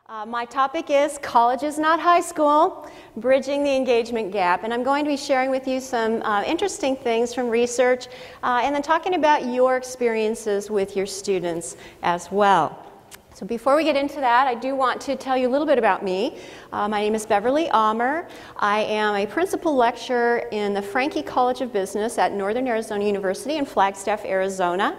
My topic is College is Not High School, Bridging the Engagement Gap. And I'm going to be sharing with you some interesting things from research and then talking about your experiences with your students as well. So before we get into that, I do want to tell you a little bit about me. My name is Beverly Amer. I am a principal lecturer in the Franke College of Business at Northern Arizona University in Flagstaff, Arizona.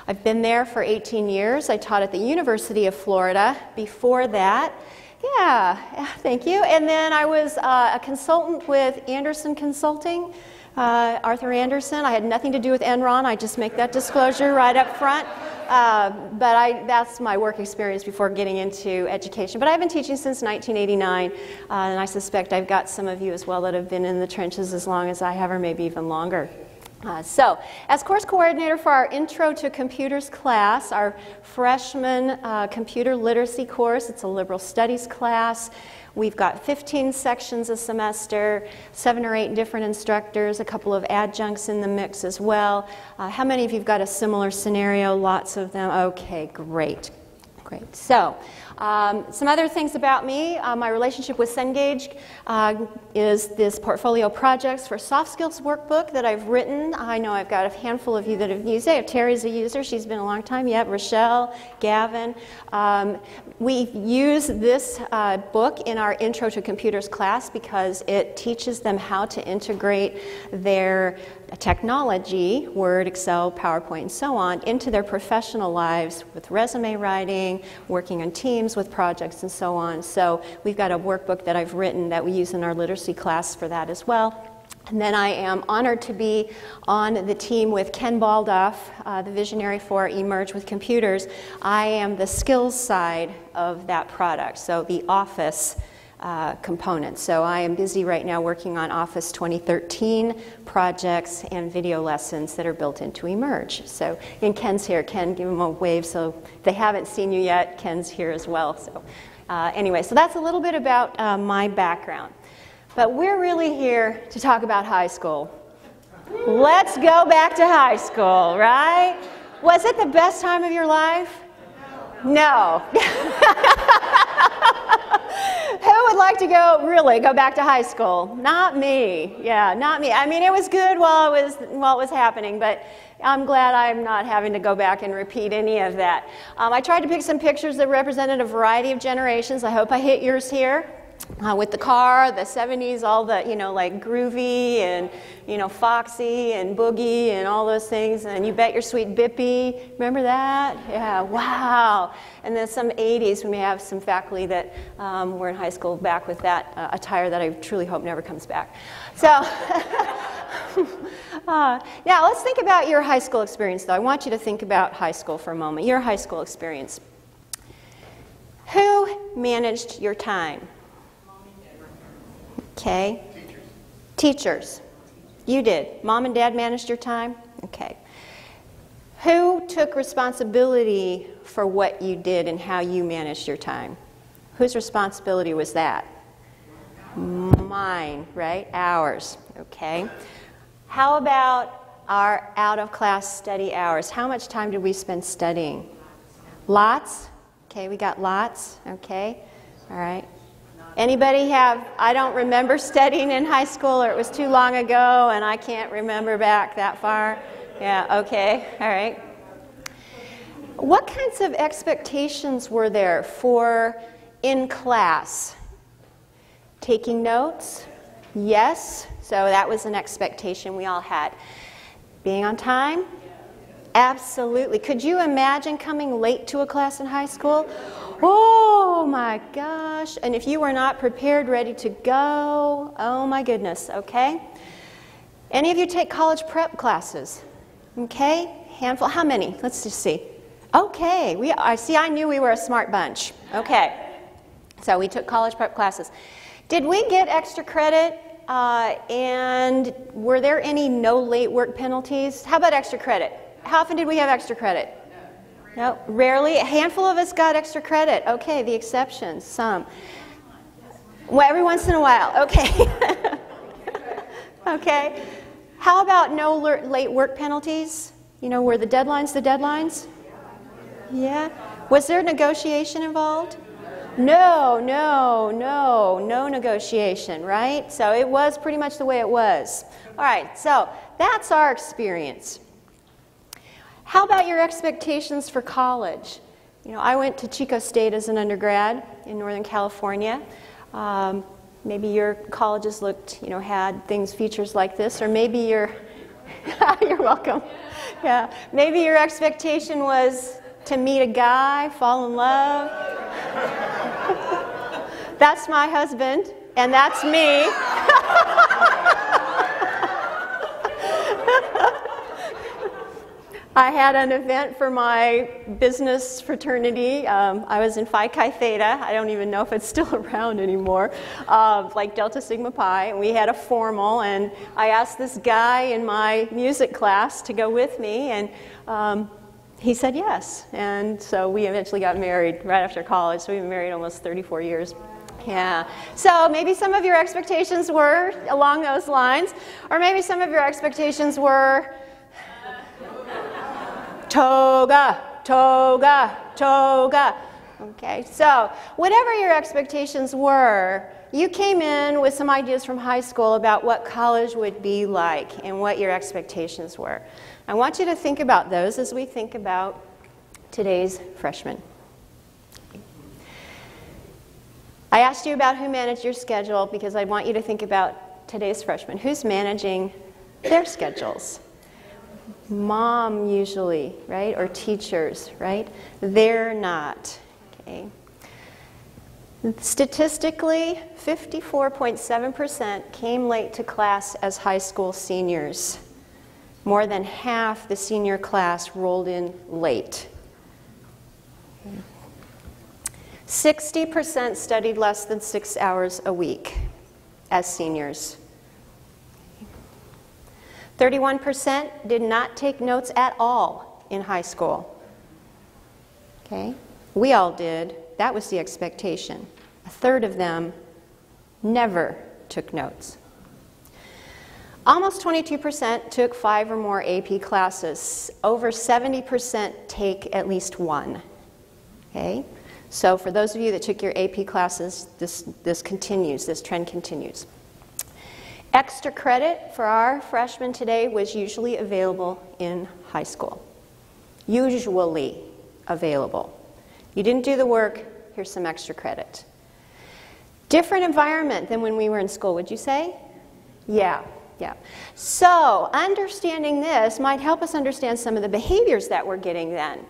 I've been there for 18 years. I taught at the University of Florida before that. Yeah, thank you. And then I was a consultant with Anderson Consulting, Arthur Anderson. I had nothing to do with Enron. I just make that disclosure right up front. But that's my work experience before getting into education. But I've been teaching since 1989, and I suspect I've got some of you as well that have been in the trenches as long as I have, or maybe even longer. So, as course coordinator for our Intro to Computers class, our freshman computer literacy course, it's a liberal studies class. We've got 15 sections a semester, 7 or 8 different instructors, a couple of adjuncts in the mix as well. How many of you have got a similar scenario? Lots of them. Okay, great. Great. So, some other things about me. My relationship with Cengage is this portfolio projects for soft skills workbook that I've written. I know I've got a handful of you that have used it. Terry's a user. She's been a long time. Yep. Rochelle, Gavin. We use this book in our Intro to Computers class because it teaches them how to integrate their technology, Word, Excel, PowerPoint, and so on, into their professional lives with resume writing, working on teams with projects, and so on. So we've got a workbook that I've written that we use in our literacy class for that as well. And then I am honored to be on the team with Ken Baldoff, the visionary for Emerge with Computers. I am the skills side of that product, so the Office component. So I am busy right now working on Office 2013 projects and video lessons that are built into Emerge. So, and Ken's here. Ken, give him a wave. So if they haven't seen you yet, Ken's here as well. So anyway, so that's a little bit about my background. But we're really here to talk about high school. Let's go back to high school, right? Was it the best time of your life? No. Who would like to go back to high school? Not me. Yeah, not me. I mean, it was good while it was happening, but I'm glad I'm not having to go back and repeat any of that. I tried to pick some pictures that represented a variety of generations. I hope I hit yours here. With the car, the 70s, all the, like groovy and, foxy and boogie and all those things. And You Bet Your Sweet Bippy. Remember that? Yeah, wow. And then some 80s, we may have some faculty that were in high school back with that attire that I truly hope never comes back. So, now let's think about your high school experience, though. I want you to think about high school for a moment, your high school experience. Who managed your time? Okay. Teachers. You did. Mom and Dad managed your time? Okay. Who took responsibility for what you did and how you managed your time? Whose responsibility was that? Mine, right? Ours. Okay. How about our out-of-class study hours? How much time did we spend studying? Lots? Okay, we got lots. Okay. All right. Anybody have, I don't remember studying in high school, or it was too long ago and I can't remember back that far? Yeah, okay, all right. What kinds of expectations were there for in class? Taking notes? Yes, so that was an expectation we all had. Being on time? Absolutely. Could you imagine coming late to a class in high school? Oh my gosh. And if you were not prepared, ready to go, oh my goodness, okay? Any of you take college prep classes? Okay, handful. How many? Let's just see. Okay, I knew we were a smart bunch. Okay, so we took college prep classes. Did we get extra credit? And were there any no late work penalties? How about extra credit? How often did we have extra credit? No, rarely. A handful of us got extra credit. Okay, the exceptions, some. Well, every once in a while. Okay. Okay. How about no late work penalties? Were the deadlines the deadlines? Yeah. Was there negotiation involved? No negotiation, right? So it was pretty much the way it was. All right, so that's our experience. How about your expectations for college? You know, I went to Chico State as an undergrad in Northern California. Maybe your colleges looked, you know, had features like this, or maybe your, you're welcome. Yeah, maybe your expectation was to meet a guy, fall in love. That's my husband, and that's me. I had an event for my business fraternity. I was in Phi Chi Theta. I don't even know if it's still around anymore, like Delta Sigma Pi. And we had a formal, and I asked this guy in my music class to go with me, and he said yes. And so we eventually got married right after college. So we've been married almost 34 years. Yeah. So maybe some of your expectations were along those lines, or maybe some of your expectations were toga, toga, toga. Okay, so whatever your expectations were, you came in with some ideas from high school about what college would be like and what your expectations were. I want you to think about those as we think about today's freshmen. I asked you about who managed your schedule because I want you to think about today's freshmen. Who's managing their schedules? Mom usually, right? Or teachers, right? They're not. Okay. Statistically, 54.7% came late to class as high school seniors. More than half the senior class rolled in late. 60% studied less than 6 hours a week as seniors. 31% did not take notes at all in high school. Okay? We all did. That was the expectation. A third of them never took notes. Almost 22% took 5 or more AP classes. Over 70% take at least one. Okay? So for those of you that took your AP classes, this continues, this trend continues. Extra credit for our freshmen today was usually available in high school. Usually available. You didn't do the work, here's some extra credit. Different environment than when we were in school, would you say? Yeah. So understanding this might help us understand some of the behaviors that we're getting then.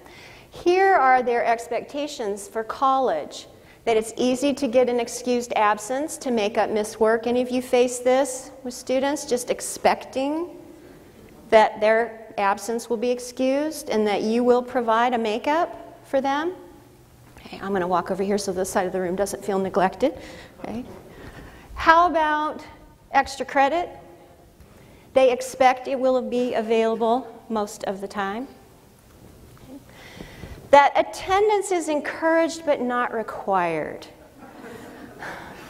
Here are their expectations for college. That it's easy to get an excused absence to make up missed work. Any of you face this with students, just expecting that their absence will be excused and that you will provide a makeup for them? Okay, I'm going to walk over here so this side of the room doesn't feel neglected. Okay. How about extra credit? They expect it will be available most of the time. That attendance is encouraged but not required,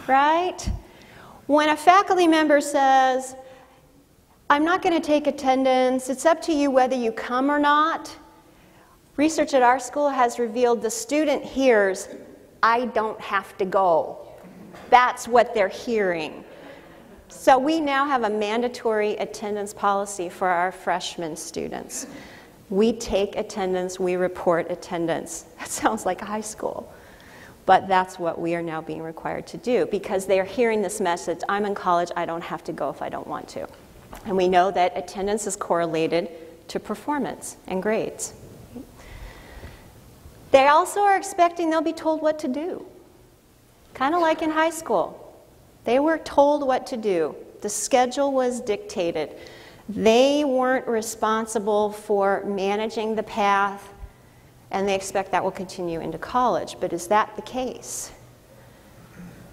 right? When a faculty member says, I'm not going to take attendance, it's up to you whether you come or not, research at our school has revealed the student hears, I don't have to go. That's what they're hearing. So we now have a mandatory attendance policy for our freshman students. We take attendance, we report attendance. That sounds like high school. But that's what we are now being required to do because they are hearing this message, I'm in college, I don't have to go if I don't want to. And we know that attendance is correlated to performance and grades. They also are expecting they'll be told what to do. Kind of like in high school. They were told what to do. The schedule was dictated. They weren't responsible for managing the path, and they expect that will continue into college. But is that the case?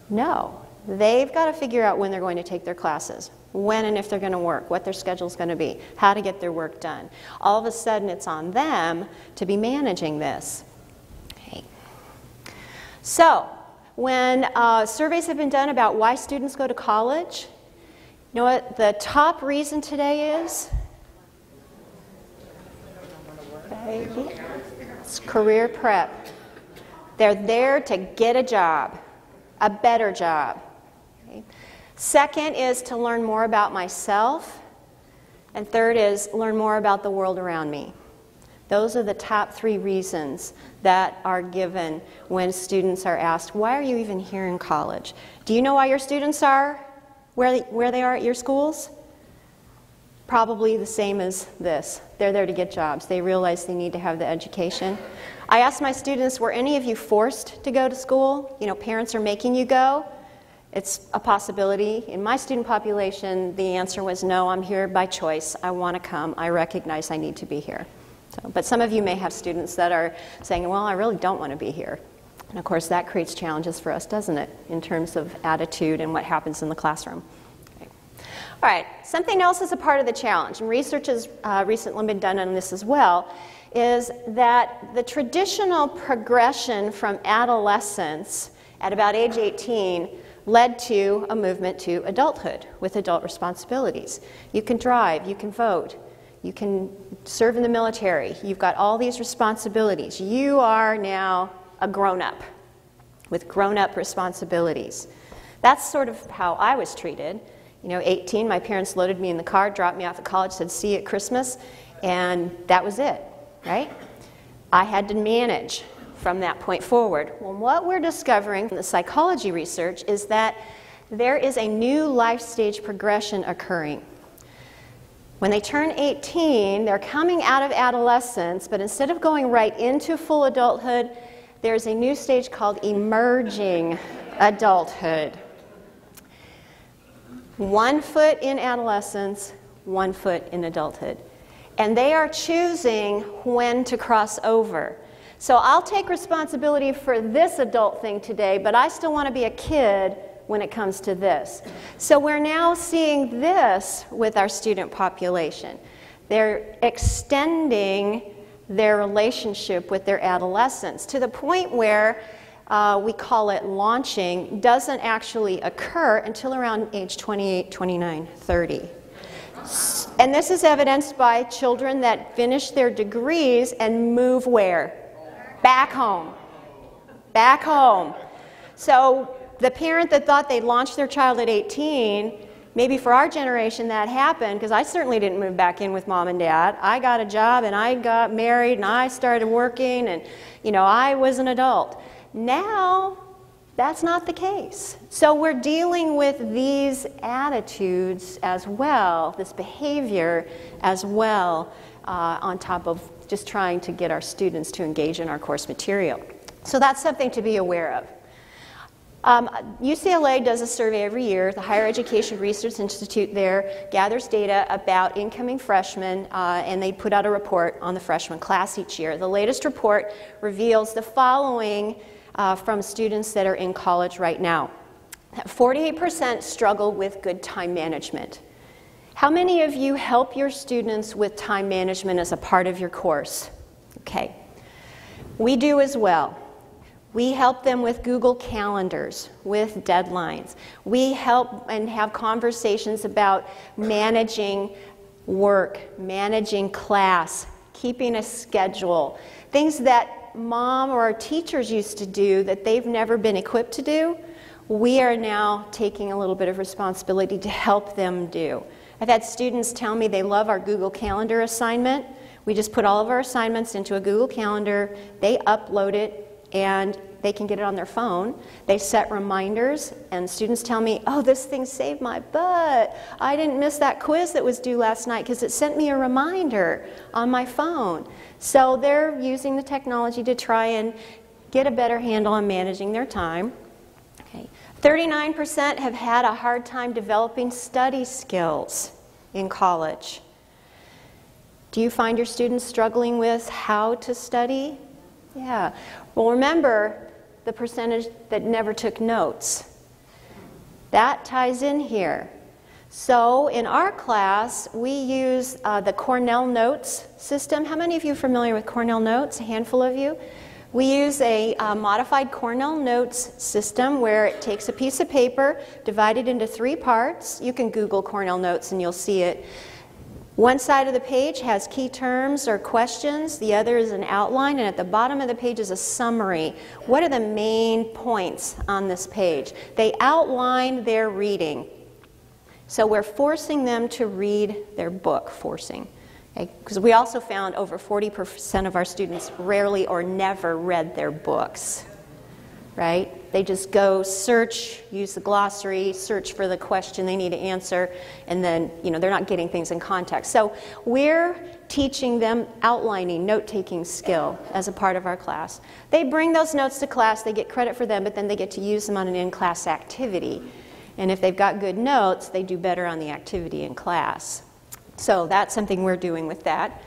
No. They've got to figure out when they're going to take their classes, when and if they're going to work, what their schedule's going to be, how to get their work done. All of a sudden, it's on them to be managing this. Okay. So, when surveys have been done about why students go to college, you know what the top reason today is? Okay. It's career prep. They're there to get a job, a better job. Okay. Second is to learn more about myself. And third is learn more about the world around me. Those are the top 3 reasons that are given when students are asked, why are you even here in college? Do you know why your students are where they are at your schools? Probably the same as this. They're there to get jobs. They realize they need to have the education. I asked my students, were any of you forced to go to school? You know, parents are making you go. It's a possibility. In my student population, the answer was no, I'm here by choice. I want to come. I recognize I need to be here. So, but some of you may have students that are saying, well, I really don't want to be here. And of course, that creates challenges for us, doesn't it, in terms of attitude and what happens in the classroom. Okay. All right, something else is a part of the challenge, and research has recently been done on this as well, is that the traditional progression from adolescence at about age 18 led to a movement to adulthood with adult responsibilities. You can drive, you can vote, you can serve in the military, you've got all these responsibilities. You are now a grown-up with grown-up responsibilities. That's sort of how I was treated. You know, 18, my parents loaded me in the car, dropped me off at college, said, see you at Christmas, and that was it, right? I had to manage from that point forward. Well, what we're discovering from the psychology research is that there is a new life stage progression occurring. When they turn 18, they're coming out of adolescence, but instead of going right into full adulthood, there's a new stage called emerging adulthood. 1 foot in adolescence, 1 foot in adulthood. And they are choosing when to cross over. So I'll take responsibility for this adult thing today, but I still want to be a kid when it comes to this. So we're now seeing this with our student population. They're extending their relationship with their adolescents to the point where we call it launching doesn't actually occur until around age 28, 29, 30. And this is evidenced by children that finish their degrees and move where? Back home. Back home. So the parent that thought they'd launched their child at 18, maybe for our generation that happened, because I certainly didn't move back in with mom and dad. I got a job and I got married and I started working and, you know, I was an adult. Now, that's not the case. So we're dealing with these attitudes as well, this behavior as well, on top of just trying to get our students to engage in our course material. So that's something to be aware of. UCLA does a survey every year. The Higher Education Research Institute there gathers data about incoming freshmen, and they put out a report on the freshman class each year. The latest report reveals the following from students that are in college right now. 48% struggle with good time management. How many of you help your students with time management as a part of your course? Okay. We do as well. We help them with Google Calendars, with deadlines. We help and have conversations about managing work, managing class, keeping a schedule, things that mom or our teachers used to do that they've never been equipped to do. We are now taking a little bit of responsibility to help them do. I've had students tell me they love our Google Calendar assignment. We just put all of our assignments into a Google Calendar, they upload it, and they can get it on their phone. They set reminders, and students tell me, oh, this thing saved my butt. I didn't miss that quiz that was due last night because it sent me a reminder on my phone. So they're using the technology to try and get a better handle on managing their time. Okay. 39% have had a hard time developing study skills in college. Do you find your students struggling with how to study? Yeah. Well, remember the percentage that never took notes. That ties in here. So in our class, we use the Cornell Notes system. How many of you are familiar with Cornell Notes? A handful of you. We use a modified Cornell Notes system where it takes a piece of paper divided into 3 parts. You can Google Cornell Notes and you'll see it. One side of the page has key terms or questions, the other is an outline, and at the bottom of the page is a summary. What are the main points on this page? They outline their reading. So we're forcing them to read their book, forcing. Because we also found over 40% of our students rarely or never read their books, right? They just go search, use the glossary, search for the question they need to answer, and then, they're not getting things in context. So we're teaching them outlining, note-taking skill as a part of our class. They bring those notes to class, they get credit for them, but then they get to use them on an in-class activity. And if they've got good notes, they do better on the activity in class. So that's something we're doing with that.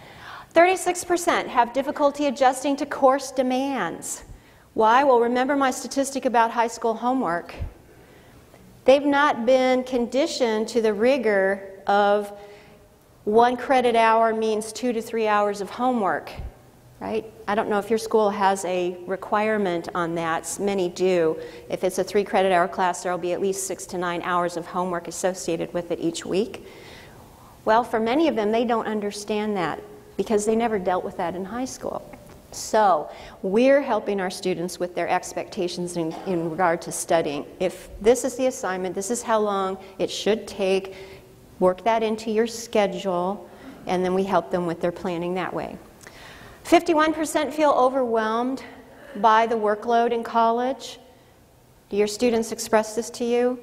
36% have difficulty adjusting to course demands. Why? Well, remember my statistic about high school homework. They've not been conditioned to the rigor of 1 credit hour means 2 to 3 hours of homework, right? I don't know if your school has a requirement on that. Many do. If it's a 3 credit hour class, there will be at least 6 to 9 hours of homework associated with it each week. Well, for many of them, they don't understand that because they never dealt with that in high school. So we're helping our students with their expectations in regard to studying. If this is the assignment, this is how long it should take, work that into your schedule, and then we help them with their planning that way. 51% feel overwhelmed by the workload in college. Do your students express this to you?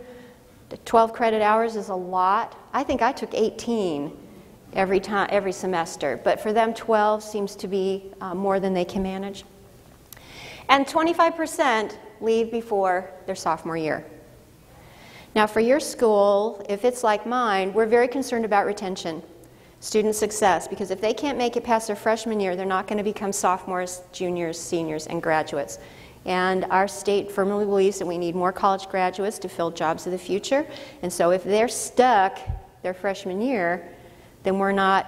12 credit hours is a lot. I think I took 18 every semester, but for them 12 seems to be more than they can manage. And 25% leave before their sophomore year. Now for your school, if it's like mine, we're very concerned about retention, student success, because if they can't make it past their freshman year, they're not going to become sophomores, juniors, seniors, and graduates. And our state firmly believes that we need more college graduates to fill jobs of the future. And so if they're stuck their freshman year, then we're not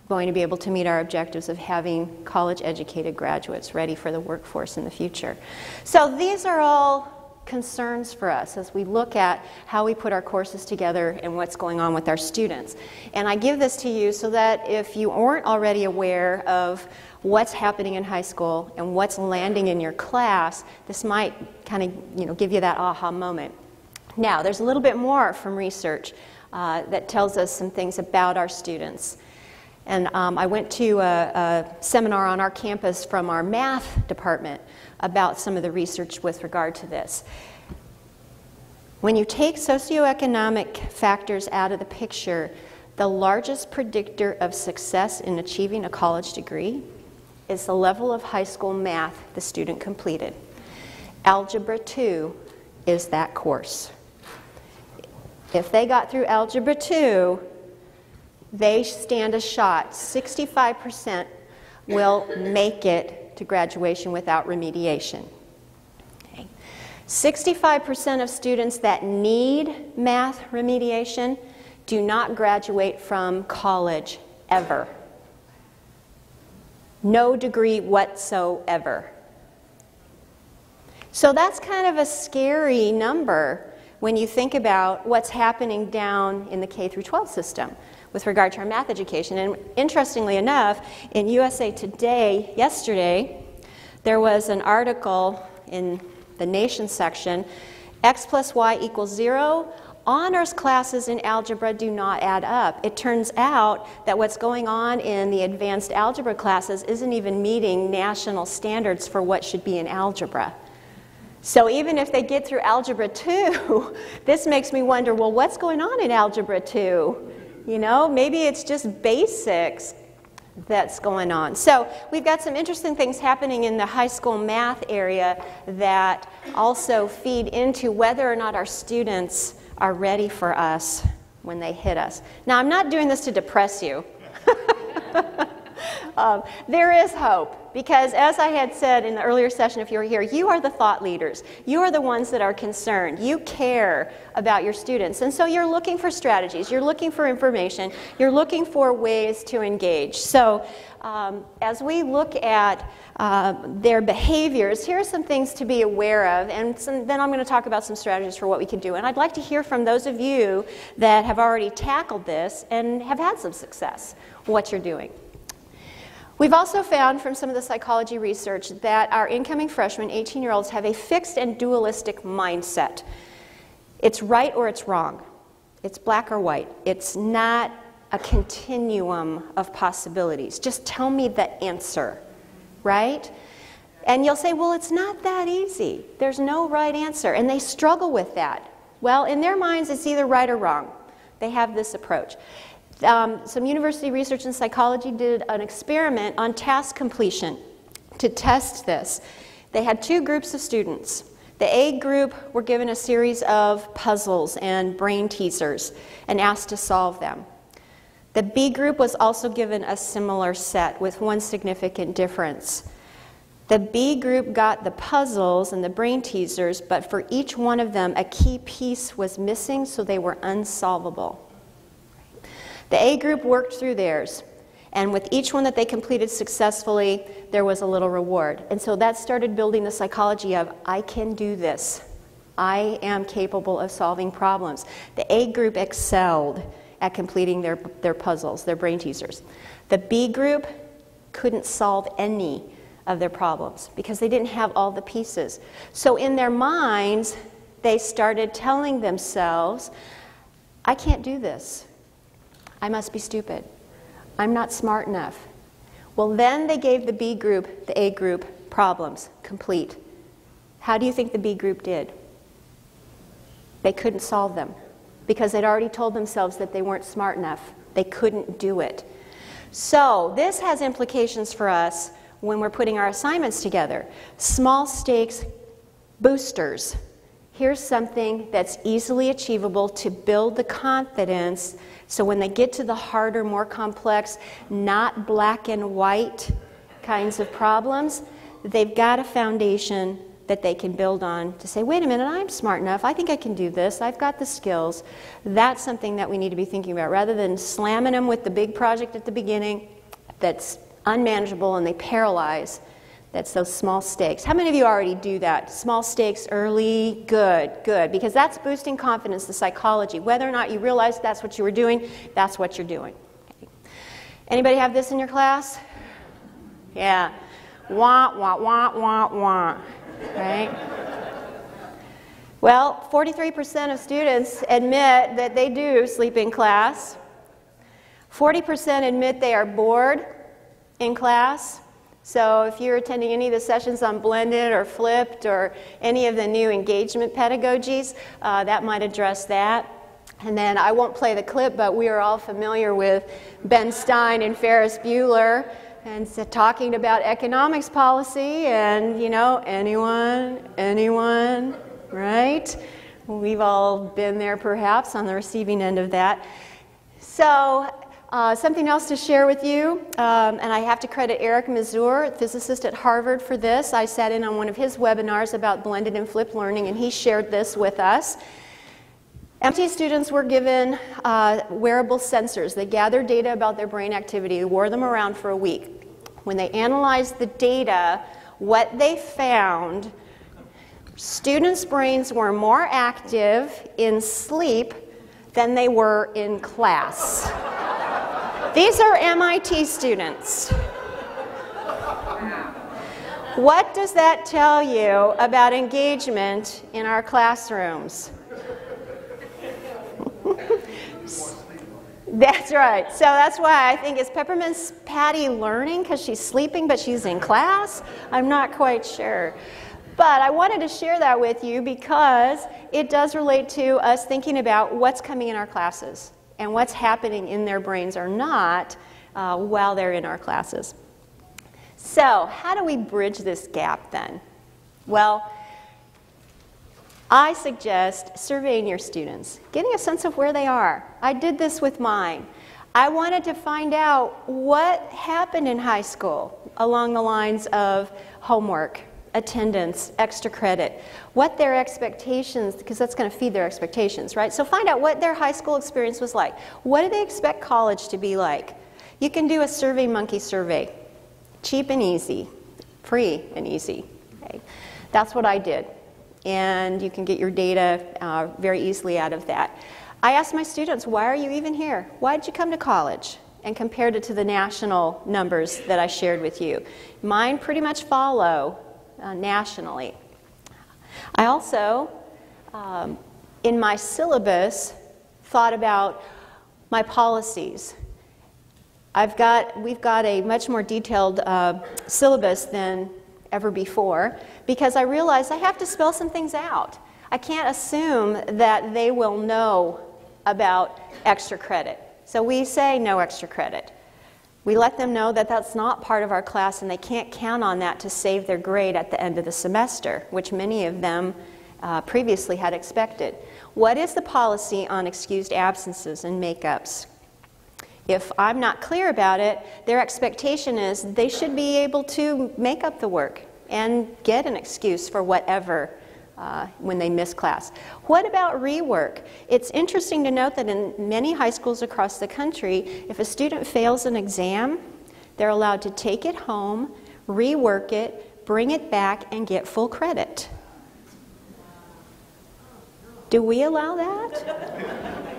going to be able to meet our objectives of having college-educated graduates ready for the workforce in the future. So these are all concerns for us as we look at how we put our courses together and what's going on with our students. And I give this to you so that if you aren't already aware of what's happening in high school and what's landing in your class, this might kind of give you that aha moment. Now, there's a little bit more from research that tells us some things about our students. And I went to a seminar on our campus from our math department about some of the research with regard to this. When you take socioeconomic factors out of the picture, the largest predictor of success in achieving a college degree is the level of high school math the student completed. Algebra 2 is that course. If they got through Algebra 2, they stand a shot. 65% will make it to graduation without remediation. Okay. 65% of students that need math remediation do not graduate from college ever. No degree whatsoever. So that's kind of a scary number when you think about what's happening down in the K through 12 system with regard to our math education. And interestingly enough, in USA Today yesterday, there was an article in the Nation section, X plus Y equals 0, honors classes in algebra do not add up. It turns out that what's going on in the advanced algebra classes isn't even meeting national standards for what should be in algebra. So even if they get through Algebra 2, this makes me wonder, well, what's going on in Algebra 2? Maybe it's just basics that's going on. So we've got some interesting things happening in the high school math area that also feed into whether or not our students are ready for us when they hit us. Now, I'm not doing this to depress you. There is hope, because as I had said in the earlier session, if you were here, you are the thought leaders. You are the ones that are concerned. You care about your students, and so you're looking for strategies. You're looking for information. You're looking for ways to engage. So as we look at their behaviors, here are some things to be aware of, and then I'm going to talk about some strategies for what we can do. And I'd like to hear from those of you that have already tackled this and have had some success, what you're doing. We've also found from some of the psychology research that our incoming freshmen, 18-year-olds, have a fixed and dualistic mindset. It's right or it's wrong. It's black or white. It's not a continuum of possibilities. Just tell me the answer, right? And you'll say, well, it's not that easy. There's no right answer. And they struggle with that. Well, in their minds, it's either right or wrong. They have this approach. Some university research in psychology did an experiment on task completion to test this. They had two groups of students. The A group were given a series of puzzles and brain teasers and asked to solve them. The B group was also given a similar set with one significant difference. The B group got the puzzles and the brain teasers, but for each one of them, a key piece was missing, so they were unsolvable. The A group worked through theirs, and with each one that they completed successfully, there was a little reward. And so that started building the psychology of, I can do this. I am capable of solving problems. The A group excelled at completing their puzzles, their brain teasers. The B group couldn't solve any of their problems because they didn't have all the pieces. So in their minds, they started telling themselves, I can't do this. I must be stupid. I'm not smart enough. Well, then they gave the B group, the A group, problems, complete. How do you think the B group did? They couldn't solve them because they'd already told themselves that they weren't smart enough. They couldn't do it. So this has implications for us when we're putting our assignments together. Small stakes boosters. Here's something that's easily achievable to build the confidence so when they get to the harder, more complex, not black and white kinds of problems, they've got a foundation that they can build on to say, wait a minute, I'm smart enough. I think I can do this. I've got the skills. That's something that we need to be thinking about rather than slamming them with the big project at the beginning that's unmanageable and they paralyze. That's those small stakes. How many of you already do that? Small stakes early, good, good. Because that's boosting confidence, the psychology. Whether or not you realize that's what you were doing, that's what you're doing. Okay. Anybody have this in your class? Yeah. Wah, wah, wah, wah, wah. Right? Well, 43% of students admit that they do sleep in class. 40% admit they are bored in class. So if you're attending any of the sessions on blended or flipped or any of the new engagement pedagogies, that might address that. And then I won't play the clip, but we are all familiar with Ben Stein and Ferris Bueller and so talking about economics policy and, you know, anyone, right? We've all been there perhaps on the receiving end of that. So something else to share with you, and I have to credit Eric Mazur, physicist at Harvard, for this. I sat in on one of his webinars about blended and flipped learning, and he shared this with us. MT students were given wearable sensors. They gathered data about their brain activity. They wore them around for a week. When they analyzed the data, what they found, students' brains were more active in sleep than they were in class. These are MIT students. What does that tell you about engagement in our classrooms? That's right. So that's why I think, is Peppermint Patty learning because she's sleeping but she's in class? I'm not quite sure. But I wanted to share that with you because it does relate to us thinking about what's coming in our classes and what's happening in their brains or not while they're in our classes. So how do we bridge this gap then? Well, I suggest surveying your students, getting a sense of where they are. I did this with mine. I wanted to find out what happened in high school along the lines of homework, attendance, extra credit, what their expectations, because that's going to feed their expectations, right? So find out what their high school experience was like. What do they expect college to be like? You can do a Survey Monkey survey. Cheap and easy. free and easy. Okay? That's what I did. And you can get your data very easily out of that. I asked my students, why are you even here? Why did you come to college? And compared it to the national numbers that I shared with you. Mine pretty much follow nationally. I also, in my syllabus, thought about my policies. We've got a much more detailed syllabus than ever before, because I realized I have to spell some things out. I can't assume that they will know about extra credit. So we say no extra credit. We let them know that that's not part of our class and they can't count on that to save their grade at the end of the semester, which many of them previously had expected. What is the policy on excused absences and makeups? If I'm not clear about it, their expectation is they should be able to make up the work and get an excuse for whatever when they miss class. What about rework? It's interesting to note that in many high schools across the country, if a student fails an exam, they're allowed to take it home, rework it, bring it back, and get full credit. Do we allow that?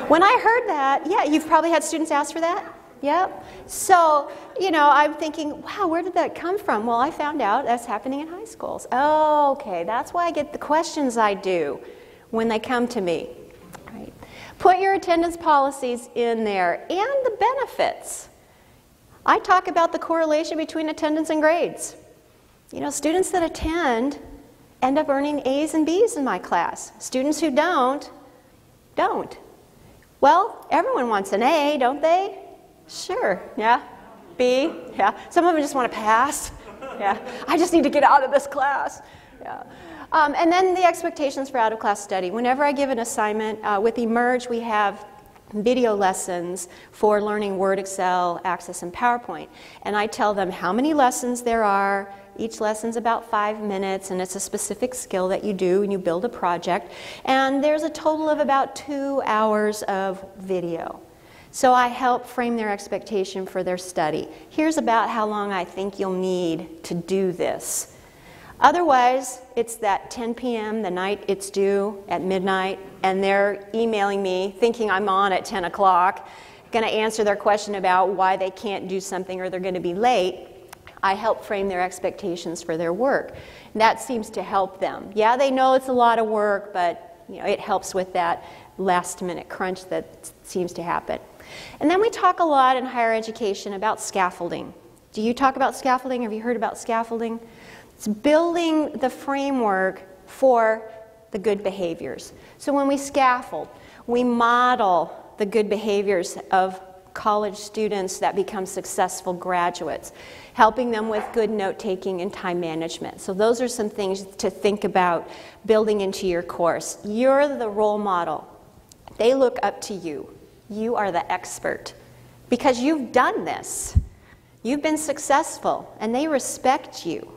When I heard that, yeah, you've probably had students ask for that? Yep. So, you know, I'm thinking, wow, where did that come from? Well, I found out that's happening in high schools. Oh, okay, that's why I get the questions I do when they come to me. Right. Put your attendance policies in there and the benefits. I talk about the correlation between attendance and grades. You know, students that attend end up earning A's and B's in my class. Students who don't. Well, everyone wants an A, don't they? Sure, yeah. B, yeah. Some of them just want to pass. Yeah. I just need to get out of this class. Yeah. And then the expectations for out-of-class study. Whenever I give an assignment, with Emerge we have video lessons for learning Word, Excel, Access, and PowerPoint. And I tell them how many lessons there are. Each lesson's about 5 minutes, and it's a specific skill that you do, and you build a project. And there's a total of about 2 hours of video. So I help frame their expectation for their study. Here's about how long I think you'll need to do this. Otherwise, it's that 10 p.m. the night it's due at midnight, and they're emailing me thinking I'm on at 10 o'clock, going to answer their question about why they can't do something or they're going to be late. I help frame their expectations for their work. And that seems to help them. Yeah, they know it's a lot of work, but you know, it helps with that last-minute crunch that seems to happen. And then we talk a lot in higher education about scaffolding. Do you talk about scaffolding? Have you heard about scaffolding? It's building the framework for the good behaviors. So when we scaffold, we model the good behaviors of college students that become successful graduates, helping them with good note-taking and time management. So those are some things to think about building into your course. You're the role model. They look up to you. You are the expert because you've done this. You've been successful, and they respect you.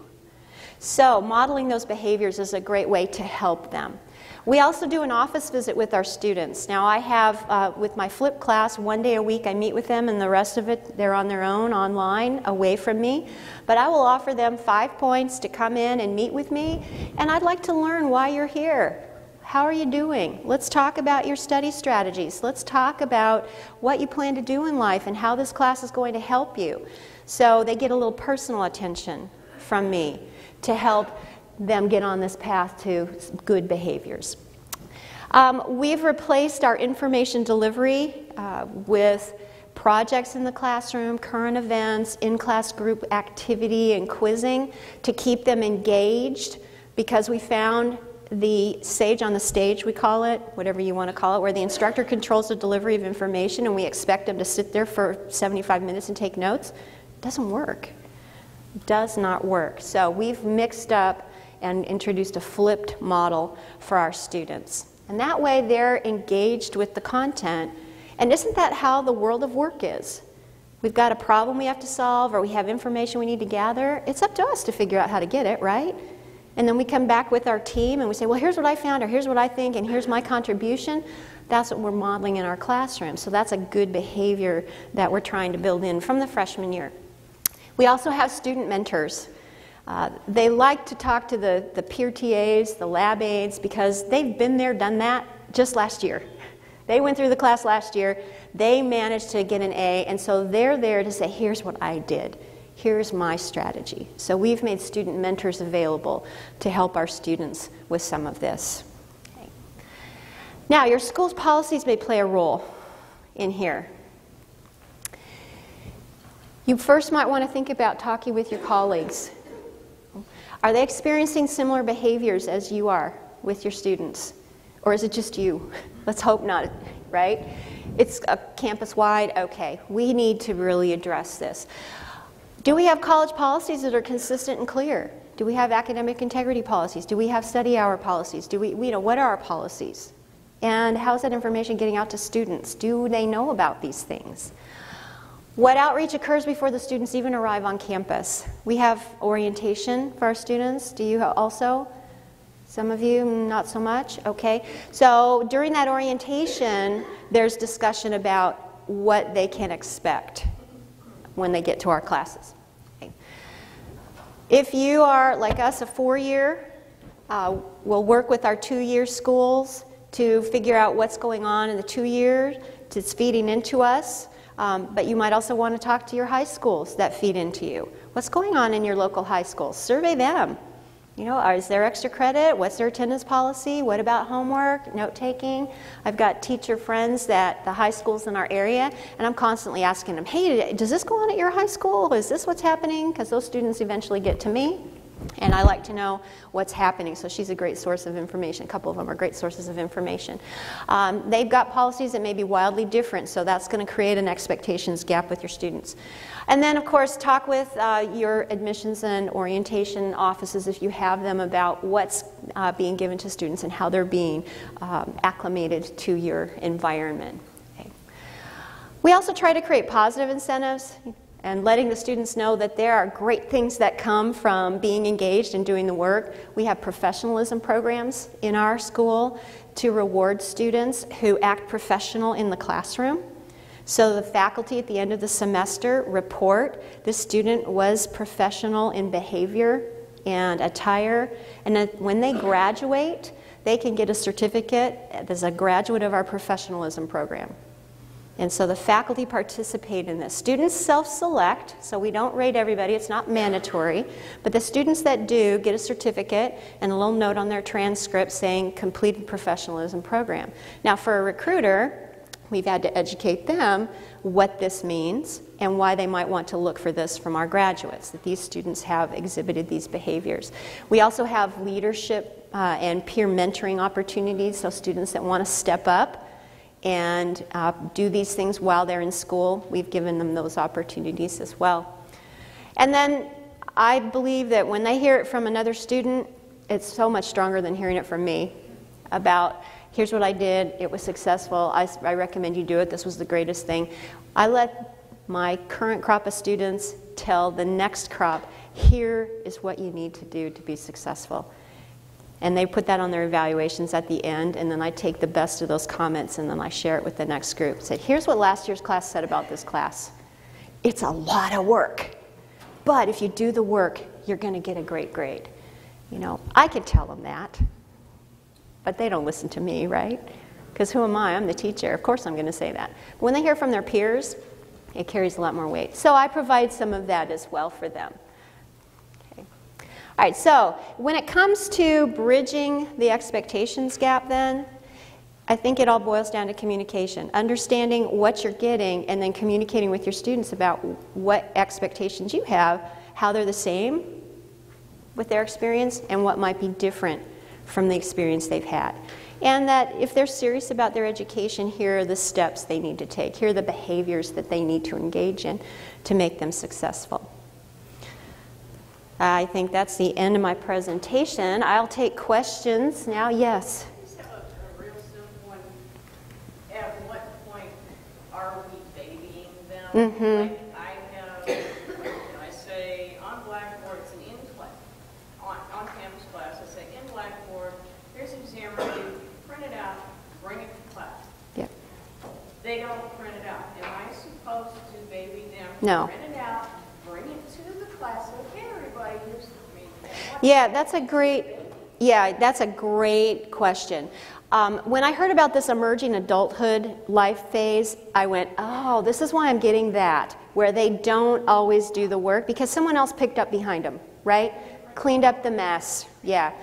So modeling those behaviors is a great way to help them. We also do an office visit with our students. Now I have, with my flipped class, 1 day a week I meet with them, and the rest of it they're on their own online, away from me. But I will offer them 5 points to come in and meet with me, and I'd like to learn why you're here. How are you doing? Let's talk about your study strategies. Let's talk about what you plan to do in life and how this class is going to help you. So they get a little personal attention from me to help them get on this path to good behaviors. We've replaced our information delivery with projects in the classroom, current events, in-class group activity, and quizzing to keep them engaged, because we found the sage on the stage, we call it, whatever you want to call it, where the instructor controls the delivery of information and we expect them to sit there for 75 minutes and take notes. It doesn't work. It does not work. So we've mixed up and introduced a flipped model for our students. And that way they're engaged with the content. And isn't that how the world of work is? We've got a problem we have to solve, or we have information we need to gather. It's up to us to figure out how to get it, right? And then we come back with our team and we say, well, here's what I found, or here's what I think, and here's my contribution. That's what we're modeling in our classroom. So that's a good behavior that we're trying to build in from the freshman year. We also have student mentors. They like to talk to the peer TAs, the lab aides, because they've been there, done that just last year. They went through the class last year, they managed to get an A, and so they're there to say, here's what I did, here's my strategy. So we've made student mentors available to help our students with some of this. Okay. Now, your school's policies may play a role in here. You first might want to think about talking with your colleagues. Are they experiencing similar behaviors as you are with your students? Or is it just you? Let's hope not, right? It's a campus-wide, okay, we need to really address this. Do we have college policies that are consistent and clear? Do we have academic integrity policies? Do we have study hour policies? Do we what are our policies? And how's that information getting out to students? Do they know about these things? What outreach occurs before the students even arrive on campus? We have orientation for our students. Do you also? Some of you, not so much, okay. So during that orientation, there's discussion about what they can expect when they get to our classes. Okay. If you are, like us, a 4-year, we'll work with our 2-year schools to figure out what's going on in the 2 years. It's feeding into us, but you might also want to talk to your high schools that feed into you. What's going on in your local high schools? Survey them. You know, is there extra credit? What's their attendance policy? What about homework, note-taking? I've got teacher friends at the high schools in our area, and I'm constantly asking them, hey, does this go on at your high school? Is this what's happening? Because those students eventually get to me, and I like to know what's happening. So she's a great source of information. A couple of them are great sources of information. They've got policies that may be wildly different, so that's going to create an expectations gap with your students. And then, of course, talk with your admissions and orientation offices, if you have them, about what's being given to students and how they're being acclimated to your environment. Okay. We also try to create positive incentives and letting the students know that there are great things that come from being engaged and doing the work. We have professionalism programs in our school to reward students who act professional in the classroom. So the faculty at the end of the semester report the student was professional in behavior and attire, and then when they graduate, they can get a certificate as a graduate of our professionalism program. And so the faculty participate in this. Students self-select, so we don't rate everybody, it's not mandatory, but the students that do get a certificate and a little note on their transcript saying completed professionalism program. Now for a recruiter, we've had to educate them what this means and why they might want to look for this from our graduates, that these students have exhibited these behaviors. We also have leadership and peer mentoring opportunities, so students that want to step up and do these things while they're in school, we've given them those opportunities as well. And then I believe that when they hear it from another student, it's so much stronger than hearing it from me about, here's what I did, it was successful, I recommend you do it, this was the greatest thing. I let my current crop of students tell the next crop, here is what you need to do to be successful. And they put that on their evaluations at the end, and then I take the best of those comments and then I share it with the next group. Say, here's what last year's class said about this class. It's a lot of work, but if you do the work, you're going to get a great grade. You know, I could tell them that, but they don't listen to me, right? Because who am I? I'm the teacher. Of course I'm going to say that. But when they hear from their peers, it carries a lot more weight. So I provide some of that as well for them. All right, so when it comes to bridging the expectations gap then, I think it all boils down to communication. Understanding what you're getting and then communicating with your students about what expectations you have, how they're the same with their experience, and what might be different from the experience they've had. And that if they're serious about their education, here are the steps they need to take. Here are the behaviors that they need to engage in to make them successful. I think that's the end of my presentation. I'll take questions now. Yes? I just have a real simple one. At what point are we babying them? Mm-hmm. Like I know, I say on Blackboard, it's an in-class, on campus class, I say in Blackboard, here's an exam review, print it out, bring it to class. Yep. They don't print it out. Am I supposed to baby them? No. Print it out, bring it to the class, okay, everybody, here's, Yeah, that's a great question. When I heard about this emerging adulthood life phase, I went, oh, this is why I'm getting that, where they don't always do the work because someone else picked up behind them, right? Cleaned up the mess, yeah.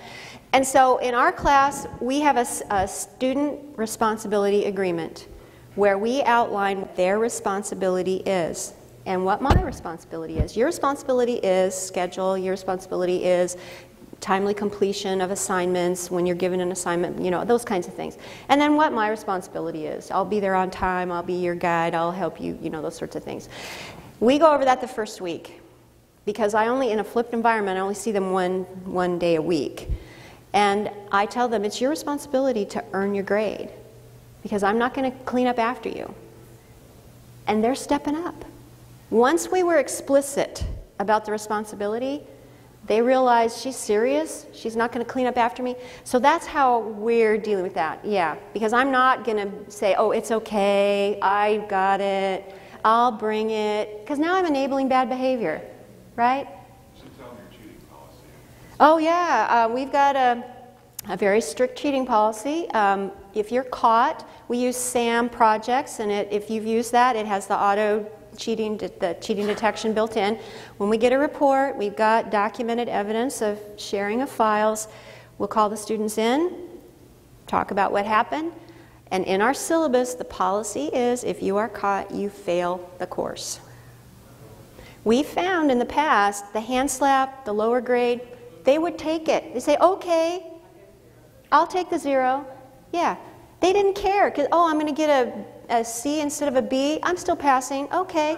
And so in our class, we have a student responsibility agreement where we outline what their responsibility is and what my responsibility is. Your responsibility is schedule, your responsibility is timely completion of assignments when you're given an assignment, you know, those kinds of things. And then what my responsibility is. I'll be there on time, I'll be your guide, I'll help you, you know, those sorts of things. We go over that the first week because in a flipped environment, I only see them one day a week. And I tell them, it's your responsibility to earn your grade because I'm not going to clean up after you. And they're stepping up. Once we were explicit about the responsibility, they realized she's serious, she's not going to clean up after me. So that's how we're dealing with that, yeah. Because I'm not going to say, oh, it's okay, I got it, I'll bring it. Because now I'm enabling bad behavior, right? You should tell them your cheating policy. Oh yeah, we've got a very strict cheating policy. If you're caught, we use SAM projects, and if you've used that, it has the auto cheating detection built in. When we get a report, we've got documented evidence of sharing of files. We'll call the students in, talk about what happened, and in our syllabus, the policy is if you are caught, you fail the course. We found in the past, the hand slap, the lower grade, they would take it. They say, okay, I'll take the 0. Yeah, they didn't care because, oh, I'm going to get a C instead of a B. I'm still passing. Okay.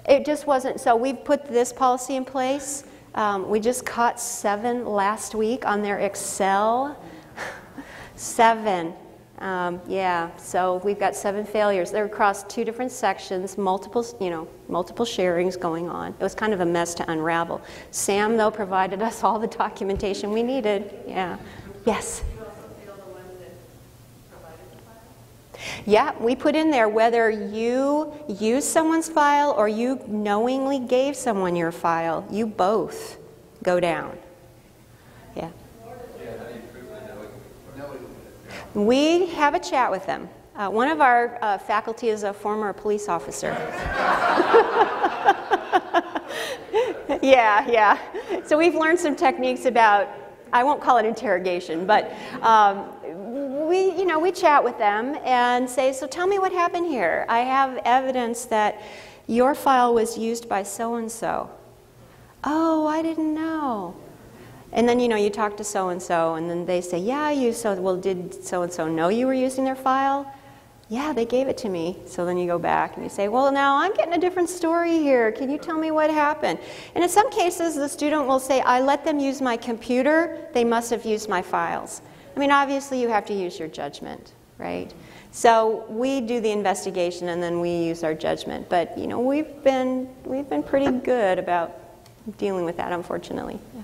It just wasn't. So we've put this policy in place. We just caught 7 last week on their Excel. 7. Yeah, so we've got 7 failures. They're across 2 different sections, multiple sharings going on. It was kind of a mess to unravel. Sam, though, provided us all the documentation we needed. Yeah. Yes? You also feel the ones that provided the file? Yeah, we put in there whether you used someone's file or you knowingly gave someone your file. You both go down. Yeah. We have a chat with them. One of our faculty is a former police officer. Yeah. So we've learned some techniques about, I won't call it interrogation, but we chat with them and say, so tell me what happened here. I have evidence that your file was used by so-and-so. Oh, I didn't know. And then, you talk to so-and-so, and then they say, yeah, well, did so-and-so know you were using their file? Yeah, they gave it to me. So then you go back and you say, well, now I'm getting a different story here. Can you tell me what happened? And in some cases, the student will say, I let them use my computer. They must have used my files. I mean, obviously, you have to use your judgment, right? So we do the investigation, and then we use our judgment. But, we've been pretty good about dealing with that, unfortunately. Yeah.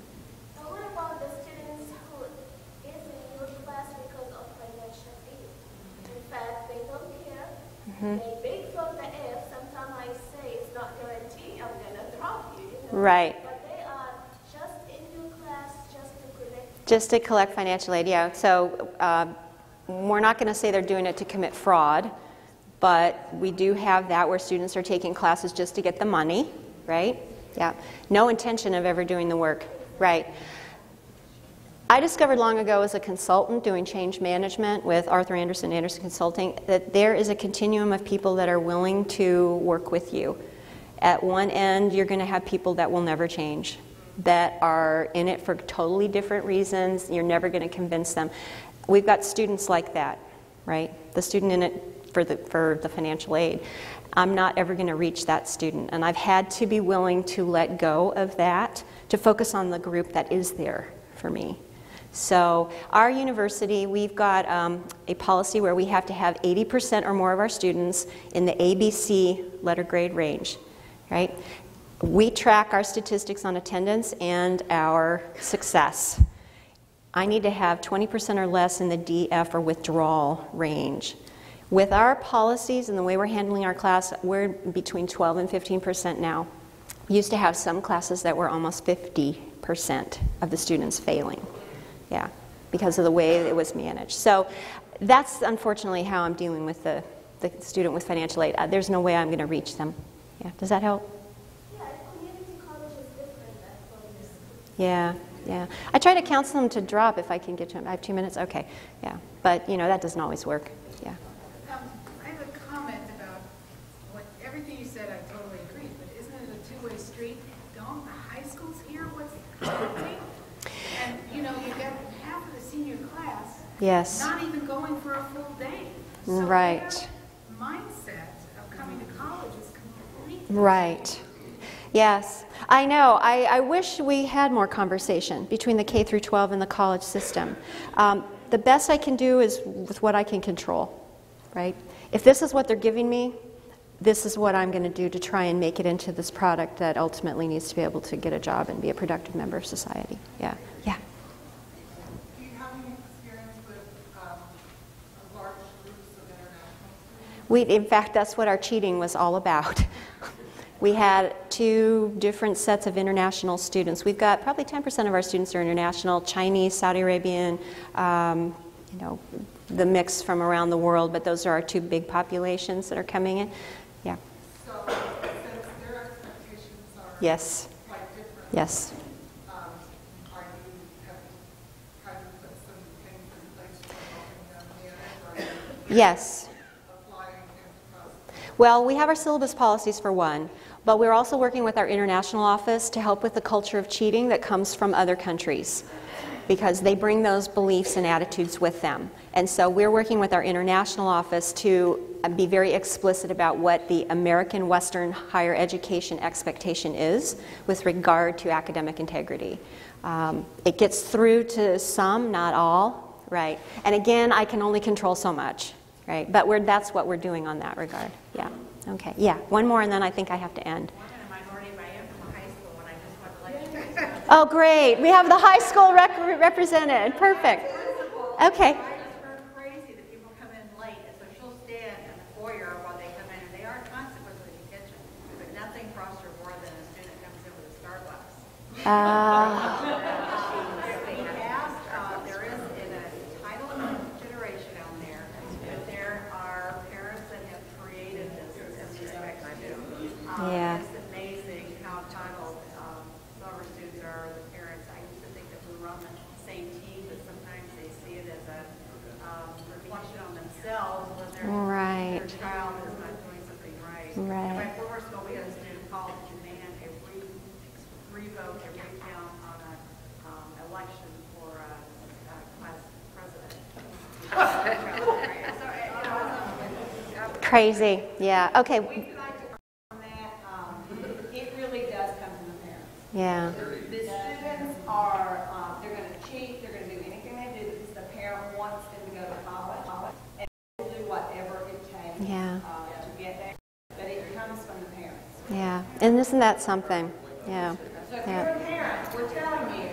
They beg from the F. Sometimes I say it's not guaranteed I'm going to drop you. Right. But they are just in your class just to collect financial aid, yeah. So we're not going to say they're doing it to commit fraud, but we do have that where students are taking classes just to get the money, right? Yeah. No intention of ever doing the work, right. I discovered long ago as a consultant doing change management with Arthur Andersen Consulting that there is a continuum of people that are willing to work with you. At one end, you're going to have people that will never change, that are in it for totally different reasons. You're never going to convince them. We've got students like that, right? The student in it for the financial aid. I'm not ever going to reach that student, and I've had to be willing to let go of that to focus on the group that is there for me. So our university, we've got a policy where we have to have 80% or more of our students in the ABC letter grade range, right? We track our statistics on attendance and our success. I need to have 20% or less in the DF or withdrawal range. With our policies and the way we're handling our class, we're between 12 and 15% now. used to have some classes that were almost 50% of the students failing. Yeah, because of the way it was managed. So that's unfortunately how I'm dealing with the student with financial aid. There's no way I'm going to reach them. Yeah, does that help? Yeah, community college is different than public school. Yeah, yeah. I try to counsel them to drop if I can get to them. I have 2 minutes? Okay, yeah. But, you know, that doesn't always work. Yeah. I have a comment about everything you said. I totally agree. But isn't it a two-way street? Don't the high schools hear what's happening? And you know, you got half of the senior class Yes. not even going for a full day. So Right. their mindset of coming to college is completely Right. Yes. I know. I wish we had more conversation between the K through 12 and the college system. The best I can do is with what I can control, right? If this is what they're giving me, this is what I'm going to do to try and make it into this product that ultimately needs to be able to get a job and be a productive member of society. Yeah. Yeah. Do you have any experience with large groups of international students? In fact, that's what our cheating was all about. We had 2 different sets of international students. We've got probably 10% of our students are international, Chinese, Saudi Arabian, you know, the mix from around the world, but those are our 2 big populations that are coming in. Yeah. So since their expectations are Yes. quite different, Yes. have tried to put some things in place for helping them manage or Yes. applying antitrust? Well, we have our syllabus policies for one, but we're also working with our international office to help with the culture of cheating that comes from other countries, because they bring those beliefs and attitudes with them. And so we're working with our international office to be very explicit about what the American Western higher education expectation is with regard to academic integrity. It gets through to some, not all, right? And again, I can only control so much, right? But that's what we're doing on that regard. Yeah. Okay. Yeah. One more, and then I think I have to end. I'm in a minority, but I am from a high school, and I just want to let you know. Oh, great. We have the high school represented. Perfect. Okay. I just heard crazy that people come in late, and so she'll stand in the foyer while they come in, and they are consequences in the kitchen, but nothing crosses her more than a student comes in with a Starbucks. There is in a title generation out there, but there are parents that have created this respect too. Yeah. It's amazing how entitled some of our students are, the parents. I used to think that we were on the same team, but sometimes they see it as a reflection on themselves when Right. their child is not doing something right. Right. In my former school, we had a student call to demand a revote, a recount on an election for class president. Crazy. Yeah. Okay. We would like to on that, it really does come from the parents. Yeah. The students are, they're going to cheat, they're going to do anything they do because the parent wants them to go to college, and they'll do whatever it takes Yeah. to get there. But it comes from the parents. Yeah. And isn't that something? Yeah. So if Yeah. you're a parent, we're telling you.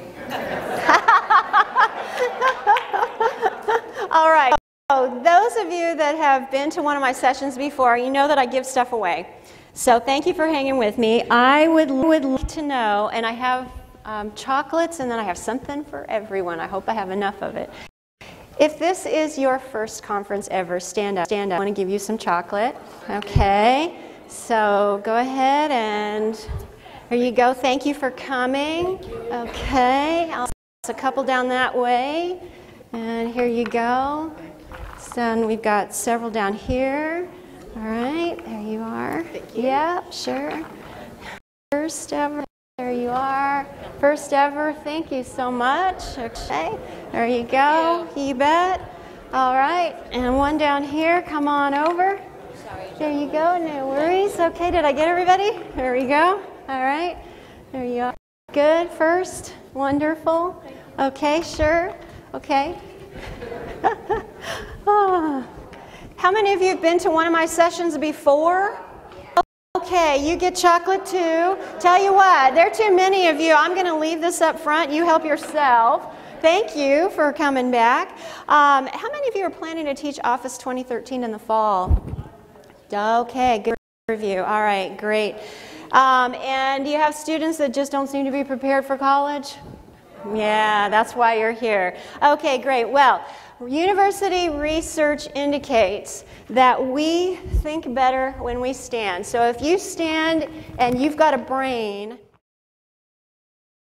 All right. So those of you that have been to one of my sessions before, you know that I give stuff away. So thank you for hanging with me. I would like to know, and I have chocolates, and then I have something for everyone. I hope I have enough of it. If this is your first conference ever, stand up. Stand up. I want to give you some chocolate. Okay. So go ahead and here you go. Thank you for coming. Okay. A couple down that way. And here you go. So we've got several down here. All right, there you are. Thank you. Yeah, sure. First ever. There you are. First ever. Thank you so much. Okay, there you go. You bet. All right, and one down here. Come on over. There you go. No worries. Okay, did I get everybody? There we go. All right. There you are. Good. First. Wonderful. Okay, sure. Okay. Oh. How many of you have been to one of my sessions before? Okay, you get chocolate too. Tell you what, there are too many of you. I'm going to leave this up front. You help yourself. Thank you for coming back. How many of you are planning to teach Office 2013 in the fall? Okay, good review. All right, great. And you have students that just don't seem to be prepared for college? Yeah, that's why you're here. Okay, great. Well, university research indicates that we think better when we stand. So if you stand and you've got a brain,